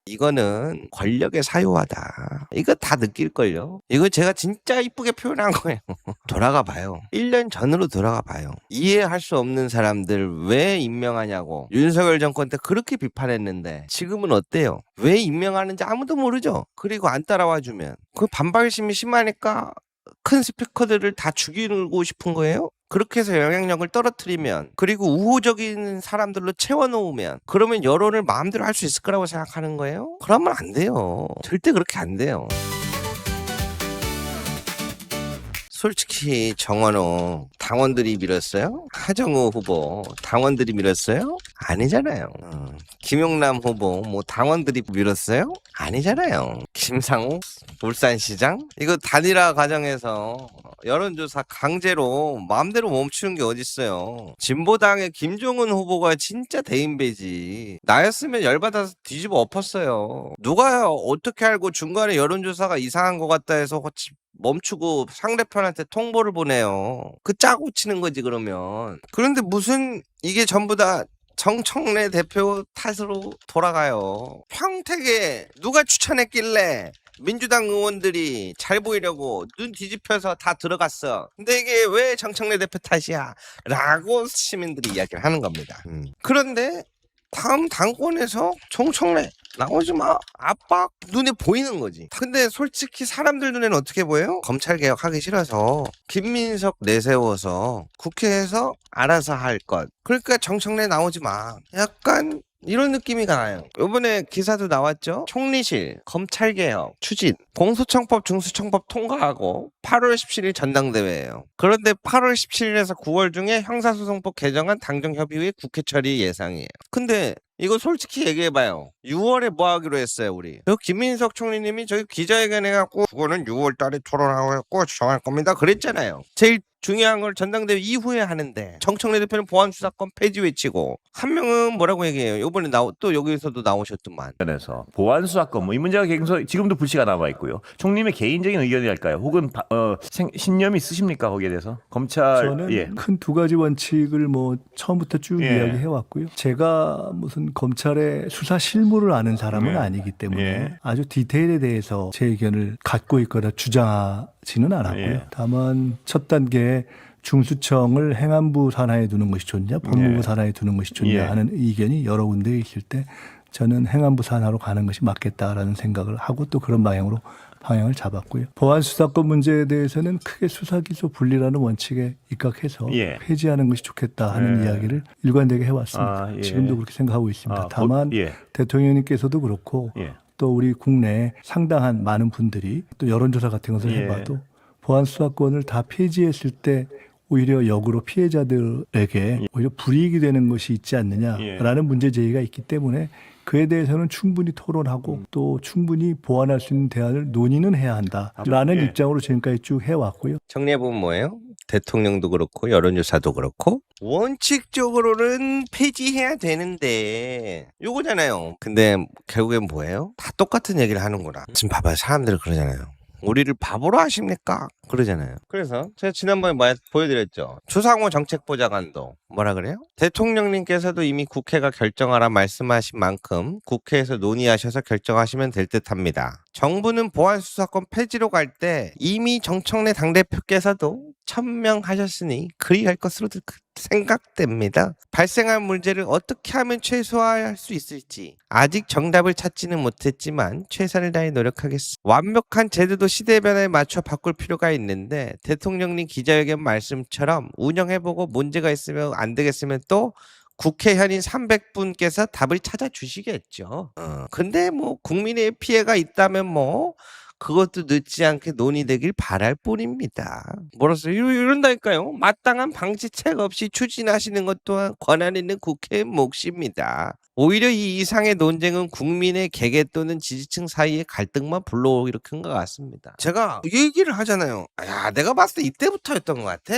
이거는 권력의 사유화다. 이거 다 느낄걸요. 이거 제가 진짜 이쁘게 표현한 거예요. 돌아가 봐요. 1년 전으로 돌아가 봐요. 이해할 수 없는 사람들 왜 임명하냐고 윤석열 정권 때 그렇게 비판했는데 지금은 어때요? 왜 임명하는지 아무도 모르죠. 그리고 안 따라와 주면 그 반발심이 심하니까 큰 스피커들을 다 죽이고 싶은 거예요? 그렇게 해서 영향력을 떨어뜨리면, 그리고 우호적인 사람들로 채워놓으면, 그러면 여론을 마음대로 할 수 있을 거라고 생각하는 거예요? 그러면 안 돼요. 절대 그렇게 안 돼요. 솔직히 정원호 당원들이 밀었어요? 하정우 후보 당원들이 밀었어요? 아니잖아요. 김용남 후보 뭐 당원들이 밀었어요? 아니잖아요. 김상우 울산시장? 이거 단일화 과정에서 여론조사 강제로 마음대로 멈추는 게 어딨어요. 진보당의 김종은 후보가 진짜 대인배지. 나였으면 열받아서 뒤집어 엎었어요. 누가 어떻게 알고 중간에 여론조사가 이상한 것 같다 해서 멈추고 상대편한테 통보를 보내요. 그 짜고 치는 거지 그러면. 그런데 무슨 이게 전부 다 정청래 대표 탓으로 돌아가요. 평택에 누가 추천했길래 민주당 의원들이 잘 보이려고 눈 뒤집혀서 다 들어갔어. 근데 이게 왜 정청래 대표 탓이야? 라고 시민들이 이야기를 하는 겁니다. 그런데 다음 당권에서 정청래 나오지 마. 압박 눈에 보이는 거지. 근데 솔직히 사람들 눈에는 어떻게 보여요? 검찰개혁 하기 싫어서 김민석 내세워서 국회에서 알아서 할 것. 그러니까 정청래 나오지 마. 약간 이런 느낌이 가요. 이번에 기사도 나왔죠. 총리실 검찰개혁 추진 공소청법 중수청법 통과하고 8월 17일 전당대회예요. 그런데 8월 17일에서 9월 중에 형사소송법 개정안 당정협의회 국회 처리 예상이에요. 근데 이거 솔직히 얘기해봐요. 6월에 뭐 하기로 했어요 우리. 김민석 총리님이 저희 기자회견 해갖고 그거는 6월 달에 토론하고 했고 정할 겁니다 그랬잖아요. 제일 중요한 걸 전당대회 이후에 하는데 정청래 대표는 보안수사권 폐지 외치고, 한 명은 뭐라고 얘기해요. 이번에 또 여기서도 나오셨더만. 그래서 보안수사권 이 문제가 계속 지금도 불씨가 남아 있고요. 총님의 개인적인 의견이랄까요? 혹은 신념이 있으십니까 거기에 대해서? 검찰 저는 큰 두 가지 원칙을 뭐 처음부터 쭉 이야기해 왔고요. 제가 무슨 검찰의 수사 실무를 아는 사람은 아니기 때문에 아주 디테일에 대해서 제 의견을 갖고 있거나 주장하지는 않았고요. 다만 첫 단계 중수청을 행안부 산하에 두는 것이 좋냐, 법무부 산하에 두는 것이 좋냐 하는 의견이 여러 군데 있을 때 저는 행안부 산하로 가는 것이 맞겠다라는 생각을 하고 또 그런 방향을 잡았고요. 보안수사권 문제에 대해서는 크게 수사기소 분리라는 원칙에 입각해서 폐지하는 것이 좋겠다 하는 이야기를 일관되게 해왔습니다. 지금도 그렇게 생각하고 있습니다. 다만 대통령님께서도 그렇고 또 우리 국내에 상당한 많은 분들이 또 여론조사 같은 것을 해봐도 보안수사권을 다 폐지했을 때 오히려 역으로 피해자들에게 오히려 불이익이 되는 것이 있지 않느냐라는 문제 제기가 있기 때문에 그에 대해서는 충분히 토론하고 또 충분히 보완할 수 있는 대안을 논의는 해야 한다라는 입장으로 지금까지 쭉 해왔고요. 정리해보면 뭐예요? 대통령도 그렇고 여론조사도 그렇고 원칙적으로는 폐지해야 되는데 요거잖아요. 근데 결국엔 뭐예요? 다 똑같은 얘기를 하는구나. 지금 봐봐요. 사람들은 그러잖아요. 우리를 바보로 하십니까? 그러잖아요. 그래서 제가 지난번에 보여드렸죠. 추상호 정책보좌관도 뭐라 그래요? 대통령님께서도 이미 국회가 결정하라 말씀하신 만큼 국회에서 논의하셔서 결정하시면 될 듯합니다. 정부는 보안수사권 폐지로 갈 때 이미 정청래 당대표께서도 천명하셨으니 그리할 것으로 생각됩니다. 발생한 문제를 어떻게 하면 최소화할 수 있을지 아직 정답을 찾지는 못했지만 최선을 다해 노력하겠습니다. 완벽한 제도도 시대 변화에 맞춰 바꿀 필요가 있는데 대통령님 기자회견 말씀처럼 운영해보고 문제가 있으면 안 되겠으면 또 국회의원인 300분께서 답을 찾아주시겠죠. 근데 뭐 국민의 피해가 있다면 뭐 그것도 늦지 않게 논의되길 바랄 뿐입니다. 뭐라서 이런다니까요. 마땅한 방지책 없이 추진하시는 것 또한 권한 있는 국회의 몫입니다. 오히려 이 이상의 논쟁은 국민의 개개 또는 지지층 사이의 갈등만 불러일으킨 것 같습니다. 제가 얘기를 하잖아요. 야, 내가 봤을 때 이때부터였던 것 같아.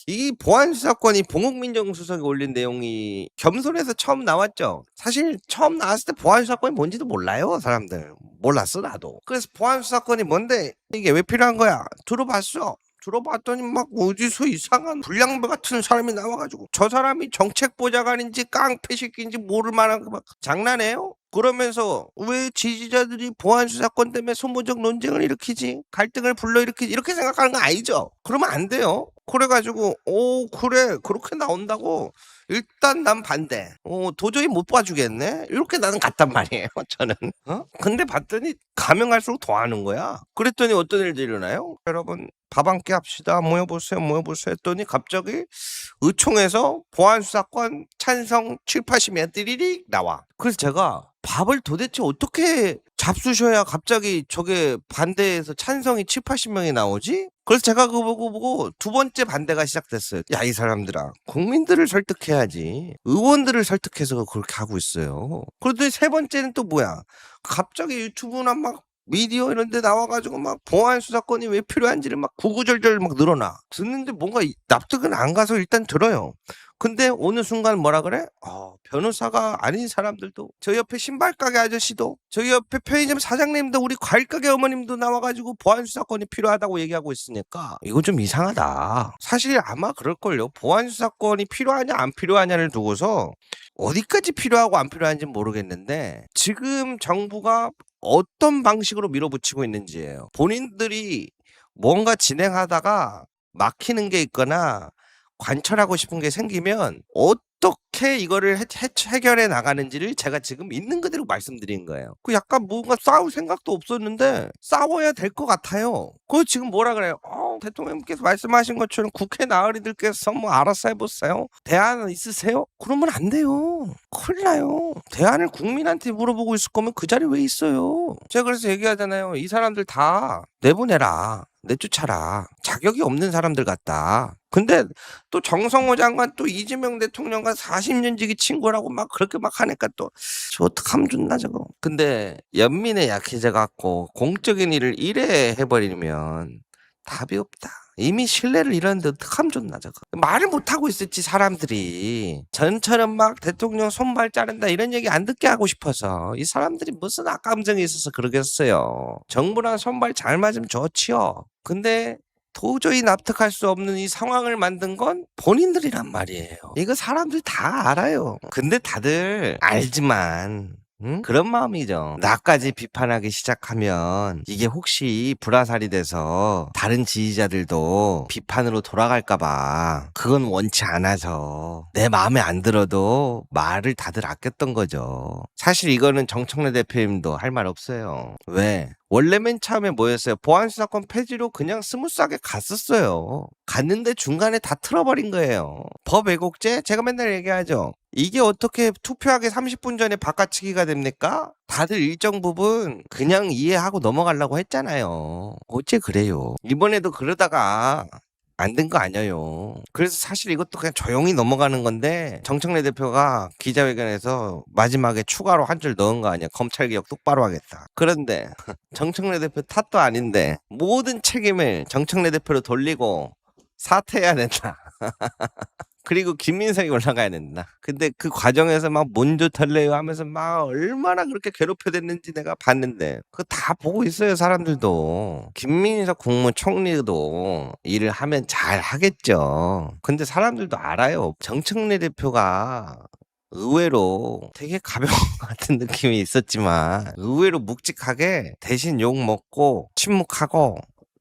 이 보안수사권이 봉욱민정수석이 올린 내용이 겸손해서 처음 나왔죠. 사실 처음 나왔을 때 보안수사권이 뭔지도 몰라요. 사람들. 몰랐어 나도. 그래서 보안수사권이 뭔데 이게 왜 필요한 거야? 들어봤어. 들어봤더니 막 어디서 이상한 불량배 같은 사람이 나와가지고 저 사람이 정책보좌관인지 깡패 새끼인지 모를 만한 막 장난해요? 그러면서 왜 지지자들이 보안수 사건 때문에 소모적 논쟁을 일으키지? 갈등을 불러일으키지? 이렇게 생각하는 거 아니죠? 그러면 안 돼요. 그래가지고 그래 그렇게 나온다고 일단 난 반대. 도저히 못 봐주겠네. 이렇게 나는 갔단 말이에요. 저는. 근데 봤더니 가면 갈수록 더 하는 거야. 그랬더니 어떤 일들이 일어나요? 여러분 밥 한 끼 합시다. 모여보세요. 했더니 갑자기 의총에서 보안수사권 찬성 7, 80명 띠리릭 나와. 그래서 제가 밥을 도대체 어떻게 잡수셔야 갑자기 저게 반대에서 찬성이 7, 80명이 나오지? 그래서 제가 그거 보고 두 번째 반대가 시작됐어요. 야, 이 사람들아. 국민들을 설득해야지. 의원들을 설득해서 그렇게 하고 있어요. 그러더니 세 번째는 또 뭐야? 갑자기 유튜브나 막 미디어 이런 데 나와가지고 막 보안 수사권이 왜 필요한지를 막 구구절절 막 늘어나. 듣는데 뭔가 납득은 안 가서 일단 들어요. 근데 어느 순간 뭐라 그래? 변호사가 아닌 사람들도, 저 옆에 신발가게 아저씨도, 저희 옆에 편의점 사장님도, 우리 과일가게 어머님도 나와가지고 보안수사권이 필요하다고 얘기하고 있으니까 이거 좀 이상하다. 사실 아마 그럴걸요. 보안수사권이 필요하냐 안 필요하냐를 두고서 어디까지 필요하고 안 필요한지 모르겠는데 지금 정부가 어떤 방식으로 밀어붙이고 있는지예요. 본인들이 뭔가 진행하다가 막히는 게 있거나 관철하고 싶은 게 생기면 어떻게 이거를 해결해 나가는지를 제가 지금 있는 그대로 말씀드린 거예요. 그 약간 뭔가 싸울 생각도 없었는데 싸워야 될 것 같아요. 그거 지금 뭐라 그래요? 대통령께서 말씀하신 것처럼 국회 나으리들께서 뭐 알아서 해보세요. 대안 있으세요? 그러면 안 돼요. 큰일 나요. 대안을 국민한테 물어보고 있을 거면 그 자리에 왜 있어요? 제가 그래서 얘기하잖아요. 이 사람들 다 내보내라. 내쫓아라. 자격이 없는 사람들 같다. 근데 또 정성호 장관 또 이재명 대통령과 40년 지기 친구라고 막 그렇게 막 하니까 또 저 어떡하면 좋나 저거. 근데 연민에 약해져 갖고 공적인 일을 이래 해버리면 답이 없다. 이미 신뢰를 잃었는데 어떡하면 좋나 저거. 말을 못하고 있었지 사람들이. 전처럼 막 대통령 손발 자른다 이런 얘기 안 듣게 하고 싶어서. 이 사람들이 무슨 악감정이 있어서 그러겠어요. 정부랑 손발 잘 맞으면 좋지요. 근데 도저히 납득할 수 없는 이 상황을 만든 건 본인들이란 말이에요. 이거 사람들 다 알아요. 근데 다들 알지만 그런 마음이죠. 나까지 비판하기 시작하면 이게 혹시 불화살이 돼서 다른 지지자들도 비판으로 돌아갈까봐 그건 원치 않아서 내 마음에 안 들어도 말을 다들 아꼈던 거죠. 사실 이거는 정청래 대표님도 할 말 없어요. 왜? 원래 맨 처음에 뭐였어요? 보안수사권 폐지로 그냥 스무스하게 갔었어요. 갔는데 중간에 다 틀어버린 거예요. 법 왜곡죄? 제가 맨날 얘기하죠. 이게 어떻게 투표하기 30분 전에 바꿔치기가 됩니까? 다들 일정 부분 그냥 이해하고 넘어가려고 했잖아요. 어째 그래요? 이번에도 그러다가 안 된 거 아니에요. 그래서 사실 이것도 그냥 조용히 넘어가는 건데 정청래 대표가 기자회견에서 마지막에 추가로 한 줄 넣은 거 아니야. 검찰개혁 똑바로 하겠다. 그런데 정청래 대표 탓도 아닌데 모든 책임을 정청래 대표로 돌리고 사퇴해야 된다. 그리고 김민석이 올라가야 된다. 근데 그 과정에서 막 뭔조 털래요 하면서 막 얼마나 그렇게 괴롭혀댔는지 내가 봤는데 그거 다 보고 있어요 사람들도. 김민석 국무총리도 일을 하면 잘 하겠죠. 근데 사람들도 알아요. 정청래 대표가 의외로 되게 가벼운 것 같은 느낌이 있었지만 의외로 묵직하게 대신 욕 먹고 침묵하고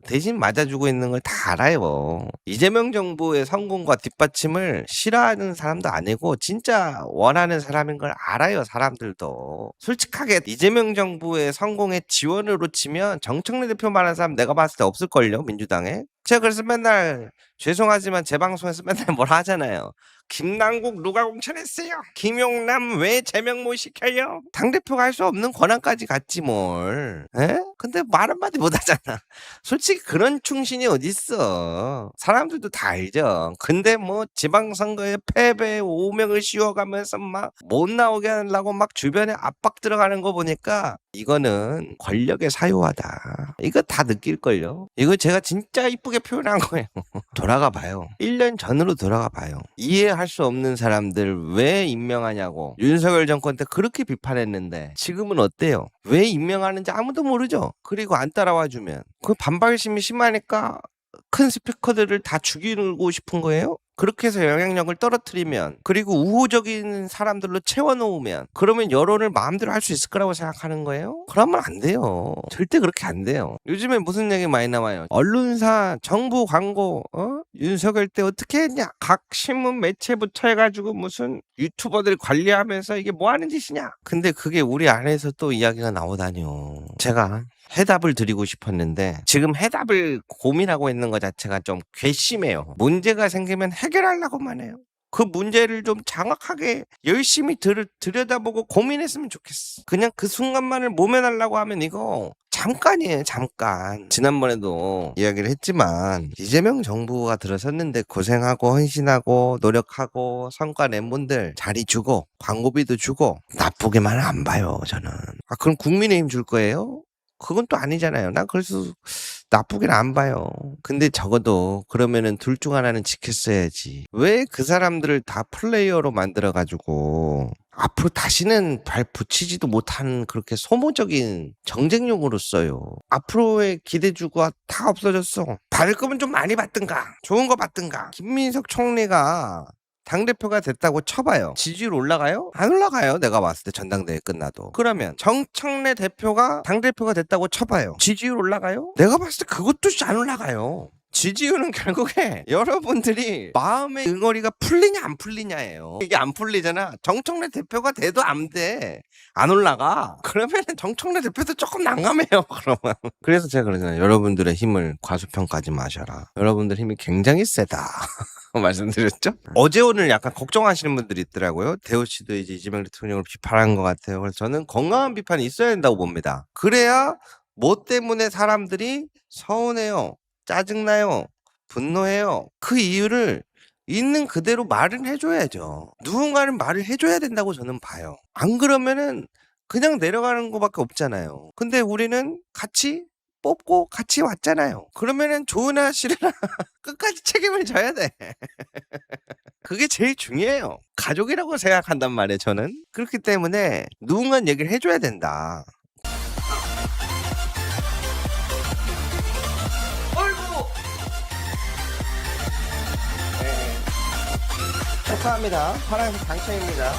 대신 맞아주고 있는 걸 다 알아요. 이재명 정부의 성공과 뒷받침을 싫어하는 사람도 아니고 진짜 원하는 사람인 걸 알아요. 사람들도. 솔직하게 이재명 정부의 성공에 지원으로 치면 정청래 대표만한 사람 내가 봤을 때 없을걸요. 민주당에. 제가 그래서 맨날 죄송하지만 제 방송에서 맨날 뭐라 하잖아요. 김남국 누가 공천했어요? 김용남 왜 제명 못 시켜요? 당대표가 할 수 없는 권한까지 갖지 뭘. 에? 근데 말 한마디 못 하잖아. 솔직히 그런 충신이 어딨어. 사람들도 다 알죠. 근데 뭐 지방선거에 패배 오명을 씌워가면서 막 못 나오게 하려고 막 주변에 압박 들어가는 거 보니까 이거는 권력의 사유화다. 이거 다 느낄걸요. 이거 제가 진짜 이쁘게 표현한 거예요. 돌아가 봐요. 1년 전으로 돌아가 봐요. 이해할 수 없는 사람들 왜 임명하냐고 윤석열 정권 때 그렇게 비판했는데 지금은 어때요? 왜 임명하는지 아무도 모르죠. 그리고 안 따라와 주면 그 반발심이 심하니까 큰 스피커들을 다 죽이고 싶은 거예요? 그렇게 해서 영향력을 떨어뜨리면, 그리고 우호적인 사람들로 채워놓으면, 그러면 여론을 마음대로 할 수 있을 거라고 생각하는 거예요? 그러면 안 돼요. 절대 그렇게 안 돼요. 요즘에 무슨 얘기 많이 나와요. 언론사, 정부 광고, 윤석열 때 어떻게 했냐? 각 신문 매체부터 해가지고 무슨 유튜버들 관리하면서 이게 뭐 하는 짓이냐? 근데 그게 우리 안에서 또 이야기가 나오다니요. 제가 해답을 드리고 싶었는데 지금 해답을 고민하고 있는 것 자체가 좀 괘씸해요. 문제가 생기면 해결하려고만 해요. 그 문제를 좀 장악하게 열심히 들여다보고 고민했으면 좋겠어. 그냥 그 순간만을 모면하려고 하면 이거 잠깐이에요, 잠깐. 지난번에도 이야기를 했지만 이재명 정부가 들어섰는데 고생하고 헌신하고 노력하고 성과 낸 분들 자리 주고 광고비도 주고 나쁘게만 안 봐요, 저는. 그럼 국민의힘 줄 거예요? 그건 또 아니잖아요. 난 그래서 나쁘긴 안 봐요. 근데 적어도 그러면은 둘 중 하나는 지켰어야지. 왜 그 사람들을 다 플레이어로 만들어가지고 앞으로 다시는 발 붙이지도 못하는 그렇게 소모적인 정쟁용으로 써요. 앞으로의 기대주가 다 없어졌어. 받을 거면 좀 많이 받든가 좋은 거 받든가. 김민석 총리가 당대표가 됐다고 쳐봐요. 지지율 올라가요? 안 올라가요. 내가 봤을 때 전당대회 끝나도. 그러면 정청래 대표가 당대표가 됐다고 쳐봐요. 지지율 올라가요? 내가 봤을 때 그것도 안 올라가요. 지지율은 결국에 여러분들이 마음의 응어리가 풀리냐 안 풀리냐예요. 이게 안 풀리잖아. 정청래 대표가 돼도 안 돼. 안 올라가. 그러면 정청래 대표도 조금 난감해요. 그러면. 그래서 제가 그러잖아요. 여러분들의 힘을 과소평가하지 마셔라. 여러분들 힘이 굉장히 세다. 말씀드렸죠? 어제 오늘 약간 걱정하시는 분들이 있더라고요. 대호 씨도 이제 이재명 대통령을 비판한 것 같아요. 그래서 저는 건강한 비판이 있어야 된다고 봅니다. 그래야 뭐 때문에 사람들이 서운해요, 짜증나요, 분노해요. 그 이유를 있는 그대로 말을 해줘야죠. 누군가는 말을 해줘야 된다고 저는 봐요. 안 그러면은 그냥 내려가는 것밖에 없잖아요. 근데 우리는 같이 뽑고 같이 왔잖아요. 그러면은 좋으나 싫으나 끝까지 책임을 져야 돼. 그게 제일 중요해요. 가족이라고 생각한단 말이에요, 저는. 그렇기 때문에 누군가는 얘기를 해줘야 된다. 어이구! 네. 축하합니다. 파란색 당첨입니다.